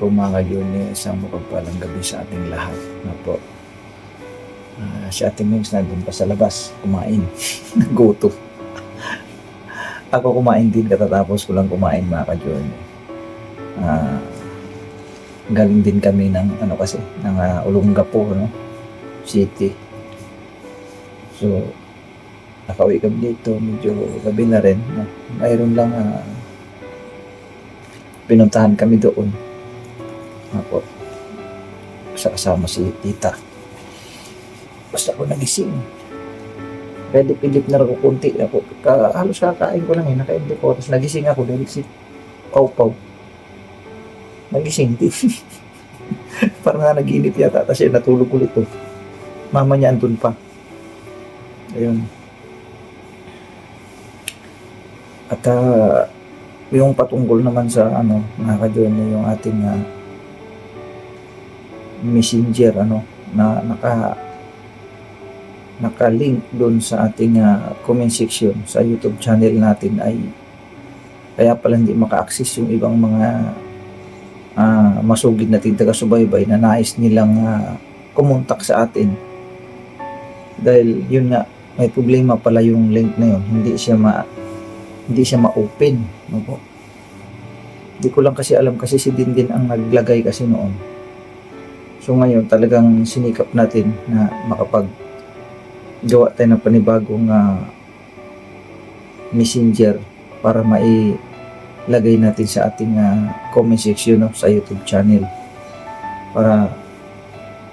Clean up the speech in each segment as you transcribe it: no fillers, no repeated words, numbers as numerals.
po mga ka-journey, isang mapagpalang gabi sa ating lahat. Na po, si Ate Mings nandun pa sa labas, kumain, nagutom. Ako kumain din, katatapos ko lang kumain mga ka-journey. Galing din kami ng ng Olongapo, City. So, nakauwi kami dito, medyo gabi na rin. Mayroon lang pinuntahan kami doon. Ako, kasama si tita. Basta ako nagising. Pilip na ako kunti. Halos kakain ko lang naka-edit ko. Tapos nagising ako dahil si Pau. Nagising din. Parang naginip yata. Tapos natulog ulit to. Mama niya andun pa. Ayun. At yung patungkol naman sa mga ka-journey, yung ating messenger na naka-link doon sa ating comment section sa YouTube channel natin, ay kaya pala hindi maka-access yung ibang mga masugid nating taga-subaybay na nais nilang kumontak sa atin. Dahil yun nga, may problema pala yung link na yun, hindi siya ma-open, no po. Hindi ko lang kasi alam, kasi si Dindin ang naglagay kasi noon. So ngayon talagang sinikap natin na makapaggawa tayo ng panibagong messenger para mailagay natin sa ating comment section sa YouTube channel, para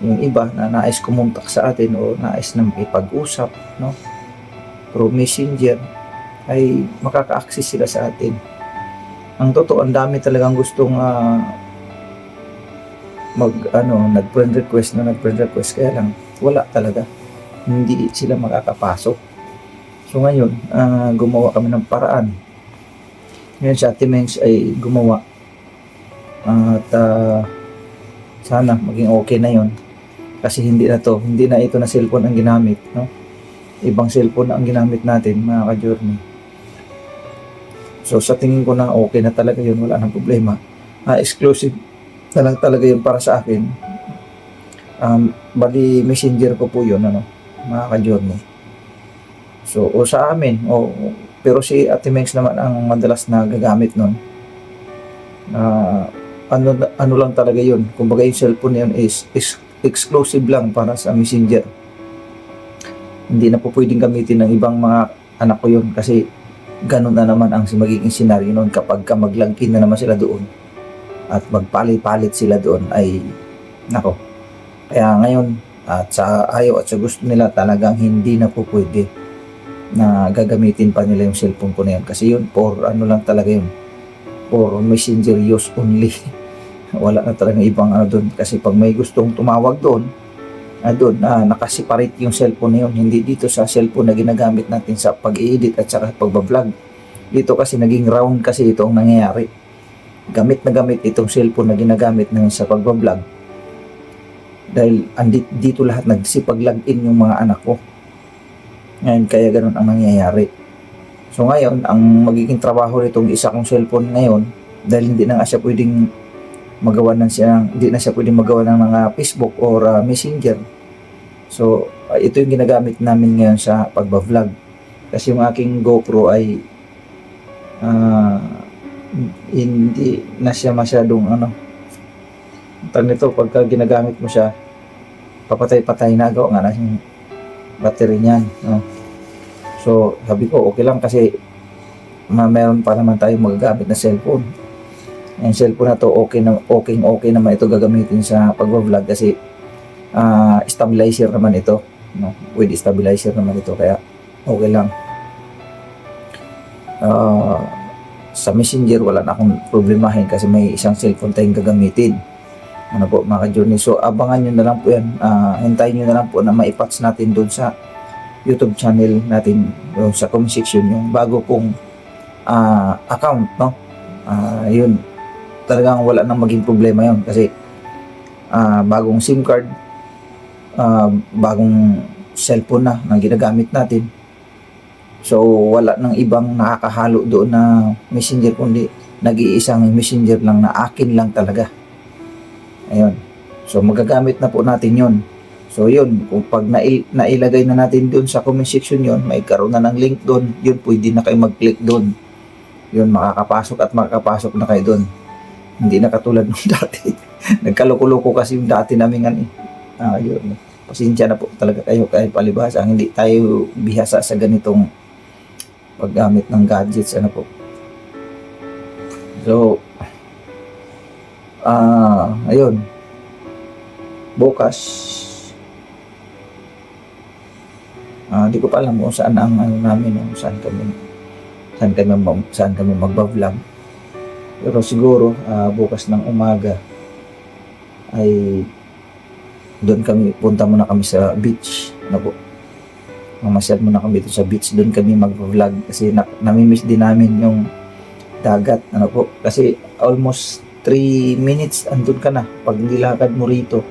yung iba na nais kumontak sa atin o nais na makipag-usap through messenger, ay makaka-access sila sa atin. Ang totoo, ang dami talagang gustong nag-friend request, kaya lang wala talaga, hindi sila makakapasok. So ngayon, gumawa kami ng paraan. Ngayon si Ate Mengs ay gumawa, at sana maging okay na yon, kasi hindi na ito na cellphone ang ginamit, ibang cellphone na ang ginamit natin mga ka-journey. So sa tingin ko na okay na talaga yun, wala nang problema. Exclusive na lang talaga yun para sa akin. Bali messenger ko po yun, mga ka-journey. So o sa amin, pero si Ate Mengs naman ang madalas na gagamit nun. Ano lang talaga yun, kumbaga yung cellphone na yun is exclusive lang para sa messenger. Hindi na po pwedeng gamitin ng ibang mga anak ko yun, kasi ganun na naman ang magiging senaryo noon kapag maglagkin na naman sila doon at magpalit-palit sila doon, ay nako. Kaya ngayon, at sa ayaw at sa gusto nila, talagang hindi na po pwede na gagamitin pa nila yung cellphone ko na yun, kasi yun for lang talaga yun, for messenger use only. Wala na talaga ibang doon, kasi pag may gustong tumawag doon, nakaseparate yung cellphone na yun, hindi dito sa cellphone na ginagamit natin sa pag-i-edit at saka pagbablog. Dito kasi naging round kasi ito ang nangyayari. Gamit na gamit itong cellphone na ginagamit namin sa pagbablog, dahil dito lahat nagsipag-login yung mga anak ko. Ngayon, kaya ganun ang nangyayari. So ngayon, ang magiging trabaho nitong isa kong cellphone ngayon, dahil hindi na siya pwedeng magawa ng mga Facebook or Messenger. So ito yung ginagamit namin ngayon sa pagbablog, kasi yung aking GoPro ay hindi na siya masyadong pagka ginagamit mo siya, papatay na gawa nga na yung battery niyan, So sabi ko okay lang, kasi meron pa naman tayong magagamit na cellphone. Yung cellphone na to okay naman ito gagamitin sa pagbablog, kasi stabilizer naman ito, with stabilizer naman ito, kaya okay lang. Sa messenger wala na akong problemahin, kasi may isang cellphone tayong gagamitin, po mga ka-journey. So abangan nyo na lang po yan, hintayin nyo na lang po na maipatch natin doon sa YouTube channel natin, sa comment section, yung bago kong account, yun talagang wala nang maging problema yun, kasi bagong SIM card, bagong cellphone na ginagamit natin. So wala nang ibang nakakahalo doon na messenger, kundi nag-iisang messenger lang na akin lang talaga. Ayun. So magagamit na po natin yon. So yun, kung pag nailagay na natin doon sa comment section yun, may karoon na ng link doon, yun pwede na kayo mag-click doon. Yun, makakapasok at makakapasok na kayo doon. Hindi na katulad nung dati. Nagkaloko-loko kasi yung dati namin yun. Pasensya na po talaga kayo kahit palibhasa. Hindi tayo bihasa sa ganitong paggamit ng gadgets. Ano po. So, ayun. Bukas, di ko pa alam kung saan ang namin, saan kami magba-vlog. Pero siguro bukas ng umaga ay doon punta muna kami sa beach. Ano po? Mamasyal muna kami dito sa beach, doon kami mag-vlog kasi namimiss din namin yung dagat. Ano po? Kasi almost 3 minutes andun ka na pag nilakad mo rito.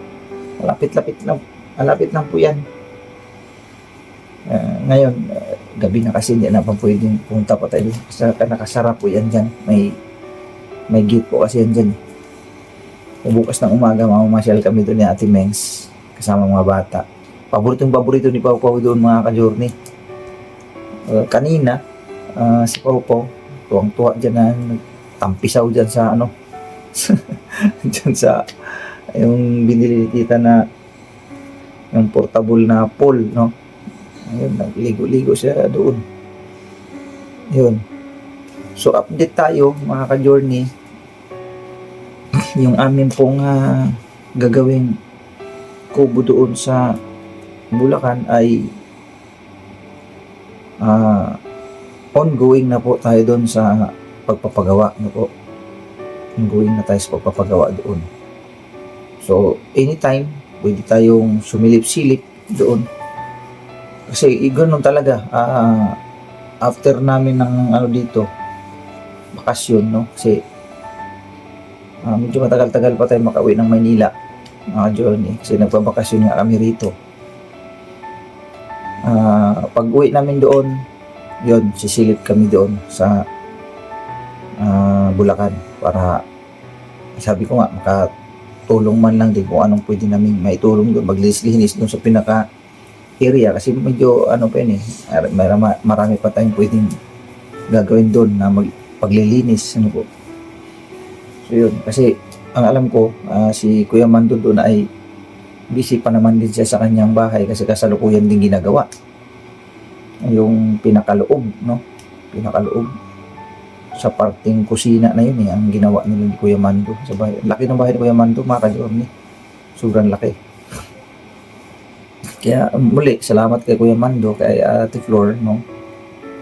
Malapit lang po yan. Ngayon, gabi na kasi hindi na pa pwedeng punta pa tayo. Nakasara po yan dyan. May gate po kasi yan dyan. Bukas ng umaga, mamamasyal kami doon ni Ate Mengs kasama mga bata. Paborito ni Pau Pau doon mga ka-journey. Kanina, si Pau Pau, tuwang-tuwa dyan na tampisaw dyan sa dyan sa yung binili ni tita na yung portable na pool, no? Ayun, nagligo-ligo siya doon. Yun. So, update tayo, mga ka-journey. Yung amin pong gagawing kubo doon sa Bulacan ay ongoing na po tayo doon sa pagpapagawa. No po? Ongoing na tayo sa pagpapagawa doon. So, anytime, pwede tayong sumilip-silip doon. Kasi ganoon talaga, after namin ng dito, bakasyon, no? Kasi medyo matagal-tagal pa tayo makauwi ng Maynila, mga journey, kasi nagbabakasyon nga kami rito. Pag uwi namin doon, yun, sisilip kami doon sa Bulacan para, sabi ko nga, makatulong man lang din kung anong pwede namin maitulong doon, maglinis-linis doon sa pinaka area kasi medyo pa yun marami pa tayong pwedeng gagawin doon na paglilinis, ano po. So yun, kasi ang alam ko si Kuya Mando doon ay busy pa naman din siya sa kanyang bahay kasi kasalukuyan din ginagawa yung pinakaloob, no? Pinakaloob sa parting kusina na yun ang ginawa nila ni Kuya Mando sa bahay. Laki ng bahay ni Kuya Mando, mga ka-journey. Sobrang laki. Kaya muli, salamat kay Kuya Mando, kay Ate Flor, no?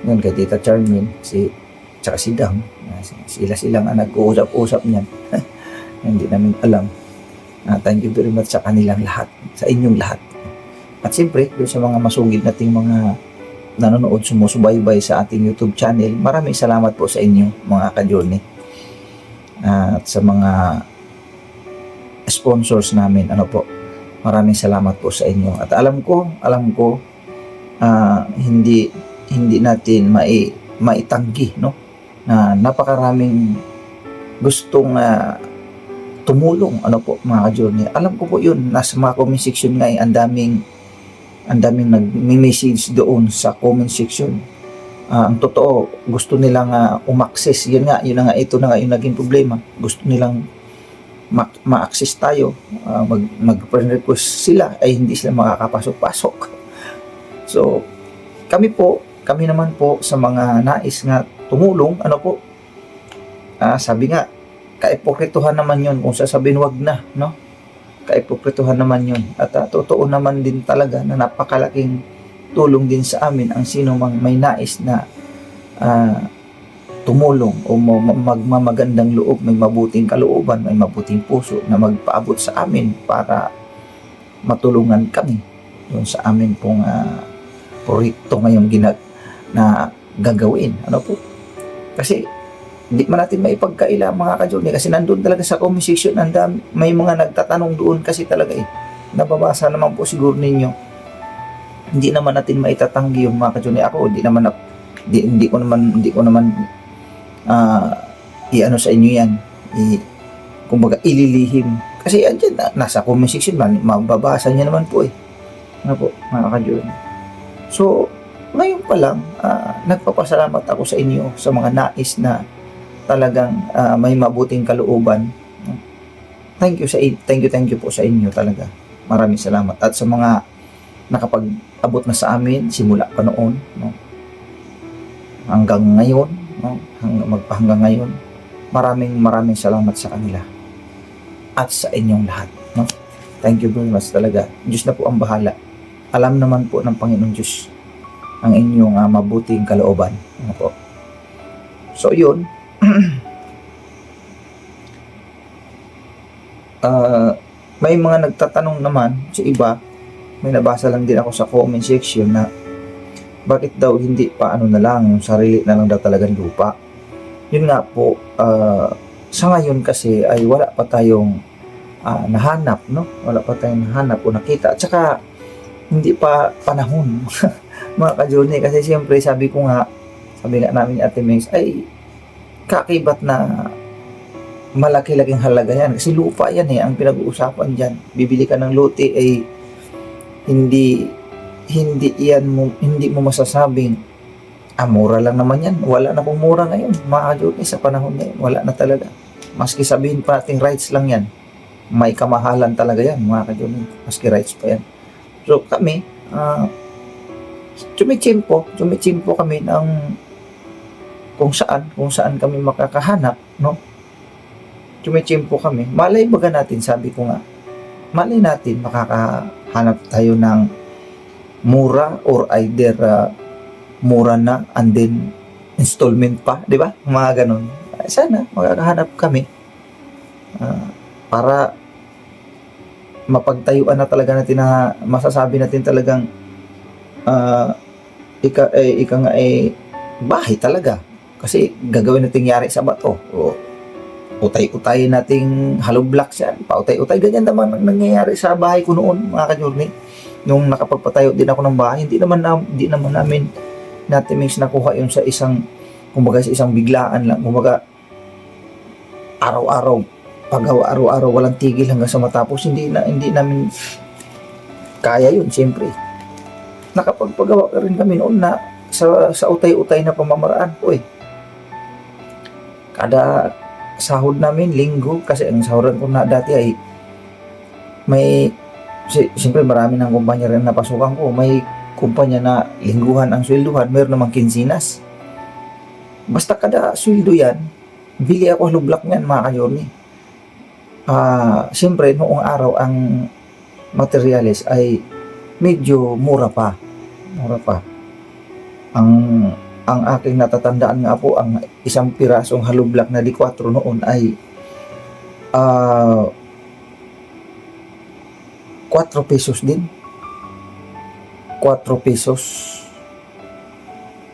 Yun, kay Tita Charmin, tsaka si Dang. Sila ang nag-uusap-usap niyan. Hindi namin alam. Thank you very much sa kanilang lahat, sa inyong lahat. At siyempre, doon sa mga masugid nating mga nanonood, sumusubaybay sa ating YouTube channel, maraming salamat po sa inyo, mga ka-journey. At sa mga sponsors namin, maraming salamat po sa inyo. At alam ko, hindi natin maitanggi, no? Na napakaraming gustong tumulong, mga ka-journey. Alam ko po yun, nasa mga comment section nga, ang daming nag-message doon sa comment section. Ang totoo, gusto nilang umaccess. Ito na nga yung naging problema. Gusto nilang ma-access tayo, mag-friend request sila, ay hindi sila makakapasok-pasok. So, kami naman po sa mga nais nga tumulong, sabi nga, kaipokrituhan naman yun kung sasabihin wag na, no? Kaipokrituhan naman yun. At totoo naman din talaga na napakalaking tulong din sa amin ang sino mang may nais na tumulong o magmamagandang loob, may mabuting kalooban, may mabuting puso na magpaabot sa amin para matulungan kami doon sa amin pong proyekto ngayong na gagawin. Kasi hindi man natin maipagkaila, mga ka-journey, kasi nandun talaga sa comment section, may mga nagtatanong doon kasi talaga nababasa naman po siguro ninyo. Hindi naman natin maitatanggi yung mga ka-journey. Ako, hindi ko naman i-ano sa inyo yan, kumbaga ililihim Kasi andyan, nasa comment section, mababasa niya naman po eh. Ano po, mga ka-journey. So, ngayon pa lang, nagpapasalamat ako sa inyo, sa mga nais na talagang may mabuting kalooban. Thank you po sa inyo talaga. Maraming salamat. At sa mga nakapag-abot na sa amin, simula pa noon, no? Hanggang ngayon, no? Hanggang ngayon, maraming salamat sa kanila. At sa inyong lahat, no? Thank you very much talaga. Diyos na po ang bahala. Alam naman po ng Panginoon Diyos ang inyong mabuting kalooban. Ano po? So, yun. May mga nagtatanong naman sa iba, may nabasa lang din ako sa comment section na bakit daw hindi pa ano na lang, yung sarili na lang daw talagang lupa. Yun nga po, sa ngayon kasi ay wala pa tayong nahanap, no? Wala pa tayong nahanap o nakita. At saka, hindi pa panahon, mga ka-journey. Kasi siyempre, sabi nga namin ni Ate Mings, ay kakibat na malaki-laking halaga yan. Kasi lupa yan eh, ang pinag-uusapan dyan. Bibili ka ng lote ay hindi mo masasabing mura lang naman yan. Wala na pong mura ngayon, mga ka-journey, sa panahon ngayon. Wala na talaga. Maski sabihin pa natin rights lang yan, may kamahalan talaga yan, mga ka-journey. Maski rights pa yan. So kami, tumitsimpo kami ng kung saan kami makakahanap, no? Tumitsimpo kami. Malay baga natin, sabi ko nga, malay natin makakahanap tayo ng mura or either mura na and then installment pa, di ba? Mga ganun. Sana makakahanap kami para mapagtayuan na talaga natin na masasabi natin talagang ika nga bahay talaga. Kasi gagawin natin yari sa bato. O utay-utay nating hollow blocks yan. Pautay-utay. Ganyan naman ang nangyayari sa bahay ko noon, mga ka-journey. Nung nakapagpatayo din ako ng bahay, hindi naman namin natin mix nakuha yun sa isang, kumbaga sa isang biglaan lang. Kumbaga, araw-araw, paggawa araw-araw, walang tigil hanggang sa matapos. Hindi namin kaya yun, siyempre. Nakapagpagawa ka rin kami noon na sa utay-utay na pamamaraan po eh. Kada sahod namin, linggo, kasi ang sahuran ko na dati ay siyempre marami ng kumpanya rin napasukan ko. May kumpanya na lingguhan ang swelduhan, mayroon namang kinsinas. Basta kada sweldo yan, bili ako lublak niyan, mga ka-journey. Siyempre, noong araw ang materials ay medyo mura pa. Ang aking natatandaan nga po, ang isang pirasong hollow block na D4 noon ay 4 pesos din. 4 pesos.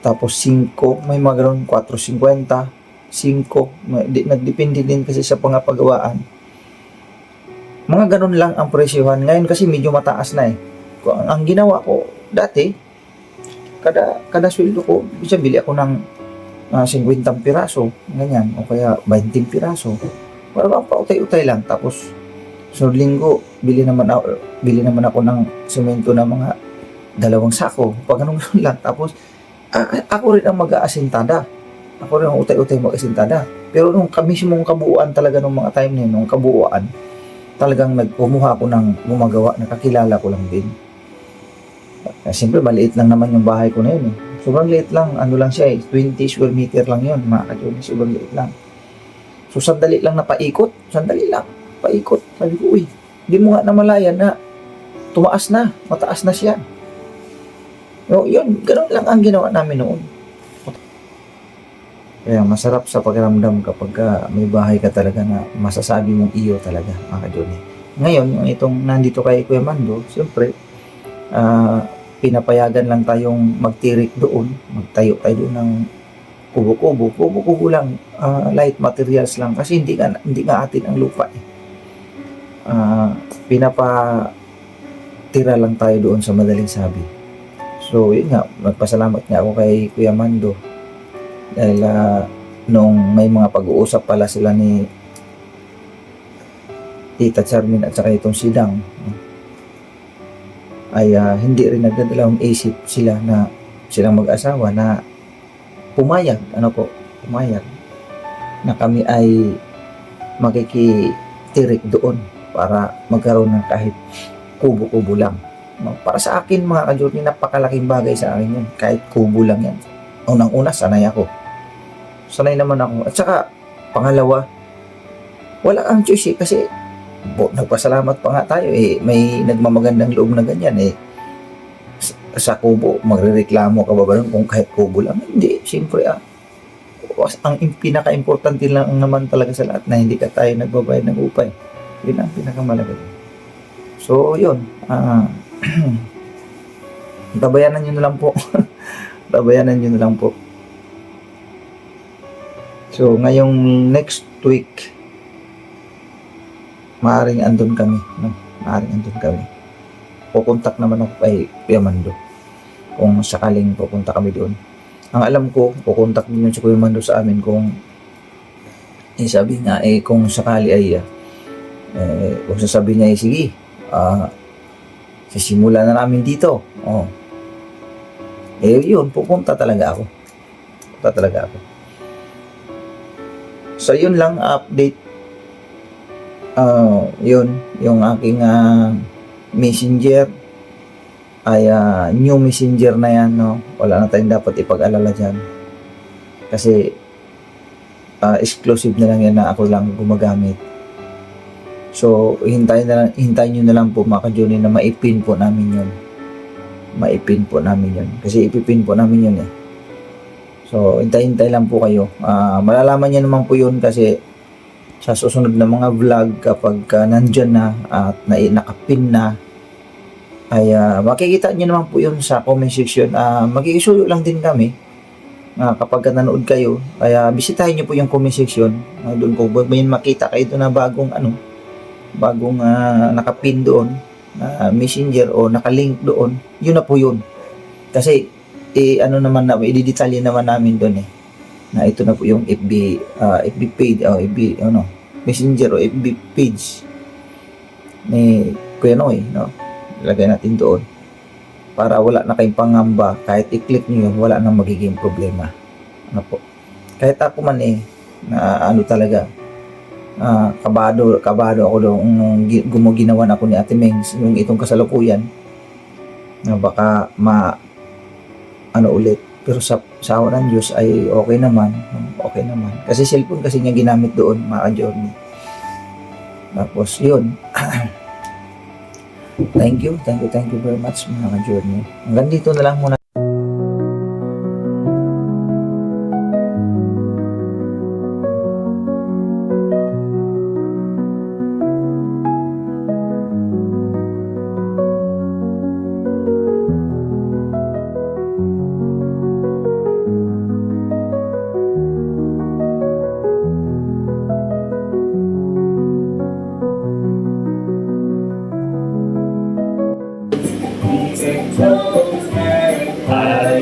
Tapos 5, may mga ganoon, 4.50, 5. Nagdepende din kasi sa pangapagawaan. Mga ganun lang ang presyohan. Ngayon kasi medyo mataas na eh. Ang ginawa ko dati, kada sweldo ko, bili ako ng 50 piraso, ganyan, o kaya 20 piraso. Para pautay-utay lang. Tapos, sunod linggo, bili naman ako ng semento na mga 2 sako. Pag ganun lang. Tapos, ako rin ang mag-aasintada. Ako rin ang utay-utay mag-aasintada. Pero nung mismong kabuuan talaga nung mga time na yun, nung kabuuan, talagang nagkumuha ako ng gumagawa, nakakilala ko lang din. Siyempre, maliit lang naman yung bahay ko na yun eh. Sobrang liit lang, ano lang siya eh, 20 square meter lang yun, mga ka-journey, sobrang liit lang. So, sandali lang na paikot, Sabi ko, uy, di mo nga namalayan na mataas na siya. No, yun, ganoon lang ang ginawa namin noon. Kaya masarap sa pakiramdam kapag may bahay ka talaga na masasabi mong iyo talaga, mga ka-journey. Ngayon, yung itong nandito kay Kuya Mando, siyempre, pinapayagan lang tayong magtirik doon, magtayo tayo doon ng kubo-kubo lang, light materials lang kasi hindi nga atin ang lupa eh. Pinapatira lang tayo doon sa madaling sabi. So yun nga, nagpasalamat nga ako kay Kuya Mando dahil nung may mga pag-uusap pala sila ni Tita Charmin at saka itong Sidang, ay hindi rin nagdadalawang isip sila na silang mag-asawa na pumayag na kami ay makikitirik doon para magkaroon ng kahit kubo-kubo lang. No? Para sa akin mga ka-journey, napakalaking bagay sa akin yun. Kahit kubo lang yan. Unang-una, sanay ako. Sanay naman ako. At saka, pangalawa, wala kang choice kasi nagpasalamat pa nga tayo may nagmamagandang loob na ganyan sa kubo, magrereklamo ka ba kung kahit kubo lang? Hindi, siyempre ang pinaka-importante lang naman talaga sa lahat na hindi ka tayo nagbabayad ng upay. Yun ang pinakamalaga. So, yun. Tabayanan nyo na lang po. Tabayanan nyo na lang po. So, ngayong next week, maaaring andun kami. No? Maaaring andun kami. Pupuntak naman ako kay Kuya Mando. Kung sakaling pupunta kami doon. Ang alam ko, pupuntak din yun si Kuya Mando sa amin kung sabi nga, kung sakali ay kung sasabi niya, sige, sisimula na namin dito. Yun, pupunta talaga ako. So, yun lang, update. Yun, yung aking messenger ay new messenger na yan, no? Wala na tayong dapat ipag-alala dyan. Kasi, exclusive na lang yan na ako lang gumagamit. So, hintayin nyo na lang po mga ka-journey na maipin po namin yun. Kasi ipipin po namin yun So, hintay lang po kayo. Malalaman nyo naman po yun kasi sa susunod na mga vlog kapag nandyan na at nakapin na ay makikita nyo naman po yun sa comment section. Mag-iisuyo lang din kami kapag nanood kayo. Kaya bisitahin nyo po yung comment section. Doon po may makita kayo doon na bagong nakapin doon na messenger o nakalink doon. Yun na po yun. Kasi i-detalye naman namin doon na ito na po yung FB page o FB messenger o FB page ni Kuya Noy, no? Ilagay natin doon para wala na kayong pangamba. Kahit i-click nyo yun, wala nang magiging problema. Ano po, kahit ako man na talaga kabado ako doon gumaginawan ako ni Ate Mengs yung itong kasalukuyan na baka ulit. Pero sa awa ng Diyos ay okay naman. Kasi cellphone kasi niya ginamit doon, mga ka-journey. Tapos, yun. Thank you very much, mga ka-journey. Hanggang dito na lang muna.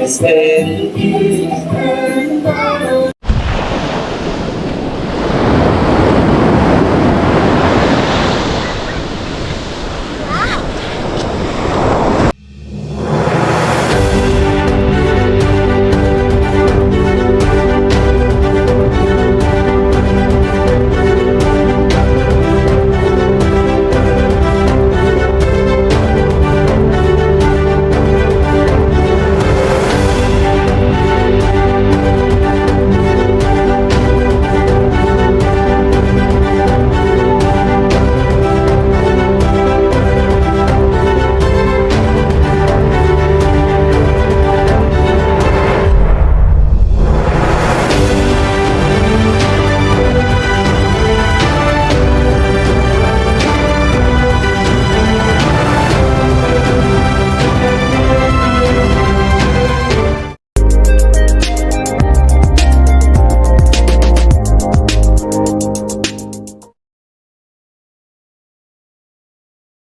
I stand